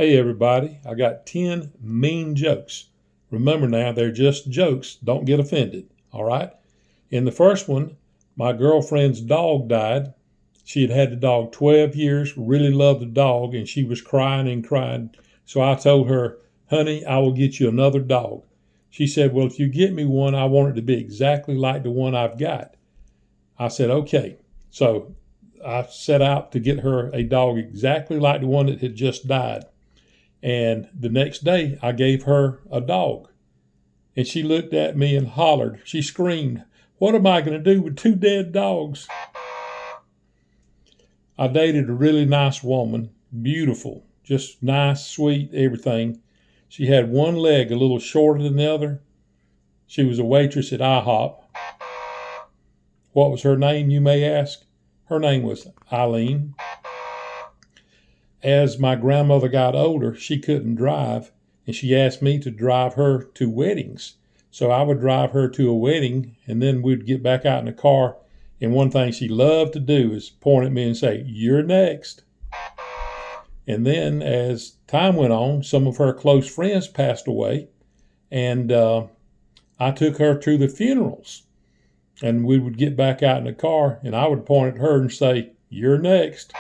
Hey everybody, I got 10 mean jokes. Remember now, they're just jokes. Don't get offended, all right? In the first one, my girlfriend's dog died. She had had the dog 12 years, really loved the dog, and she was crying and crying. So I told her, honey, I will get you another dog. She said, well, if you get me one, I want it to be exactly like the one I've got. I said, okay. So I set out to get her a dog exactly like the one that had just died. And the next day, I gave her a dog. And she looked at me and hollered. She screamed, what am I going to do with two dead dogs? I dated a really nice woman, beautiful, just nice, sweet, everything. She had one leg a little shorter than the other. She was a waitress at IHOP. What was her name, you may ask? Her name was Eileen. As my grandmother got older, she couldn't drive, and she asked me to drive her to weddings. So I would drive her to a wedding, and then we'd get back out in the car. And one thing she loved to do is point at me and say, you're next. And then as time went on, some of her close friends passed away, and I took her to the funerals. And we would get back out in the car, and I would point at her and say, you're next.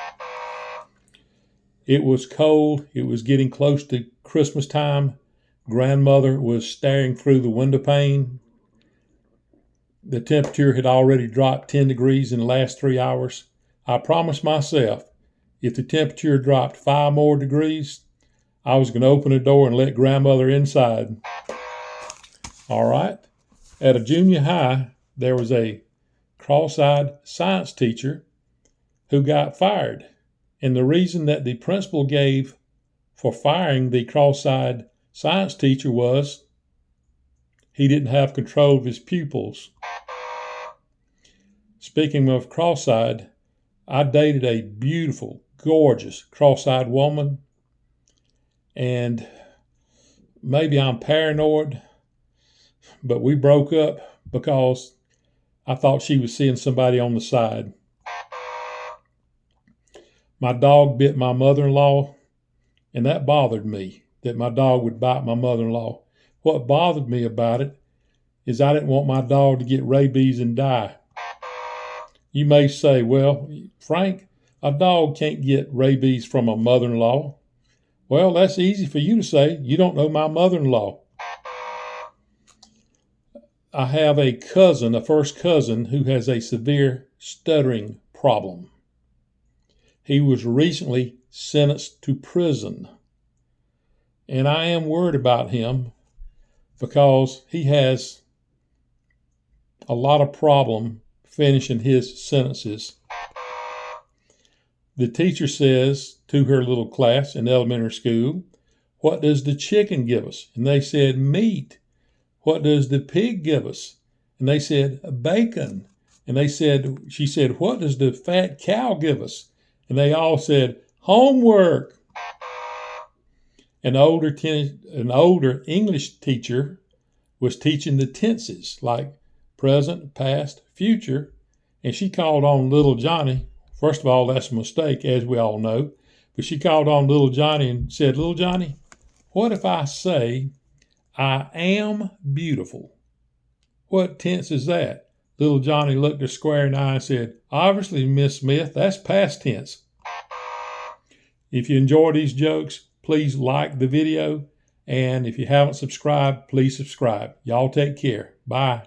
It was cold. It was getting close to Christmas time. Grandmother was staring through the window pane. The temperature had already dropped 10 degrees in the last 3 hours. I promised myself, if the temperature dropped 5 more degrees, I was going to open the door and let grandmother inside. All right. At a junior high, there was a cross-eyed science teacher who got fired. And the reason that the principal gave for firing the cross-eyed science teacher was he didn't have control of his pupils. Speaking of cross-eyed, I dated a beautiful, gorgeous cross-eyed woman. And maybe I'm paranoid, but we broke up because I thought she was seeing somebody on the side. My dog bit my mother-in-law, and that bothered me, that my dog would bite my mother-in-law. What bothered me about it is I didn't want my dog to get rabies and die. You may say, well, Frank, a dog can't get rabies from a mother-in-law. Well, that's easy for you to say. You don't know my mother-in-law. I have a cousin, a first cousin, who has a severe stuttering problem. He was recently sentenced to prison. And I am worried about him because he has a lot of problem finishing his sentences. The teacher says to her little class in elementary school, what does the chicken give us? And they said, meat. What does the pig give us? And they said, bacon. And she said, what does the fat cow give us? And they all said, homework. An older English teacher was teaching the tenses like present, past, future. And she called on little Johnny. First of all, that's a mistake, as we all know. But she called on little Johnny and said, little Johnny, what if I say, I am beautiful? What tense is that? Little Johnny looked her square in the eye and said, obviously, Miss Smith, that's past tense. If you enjoy these jokes, please like the video. And if you haven't subscribed, please subscribe. Y'all take care. Bye.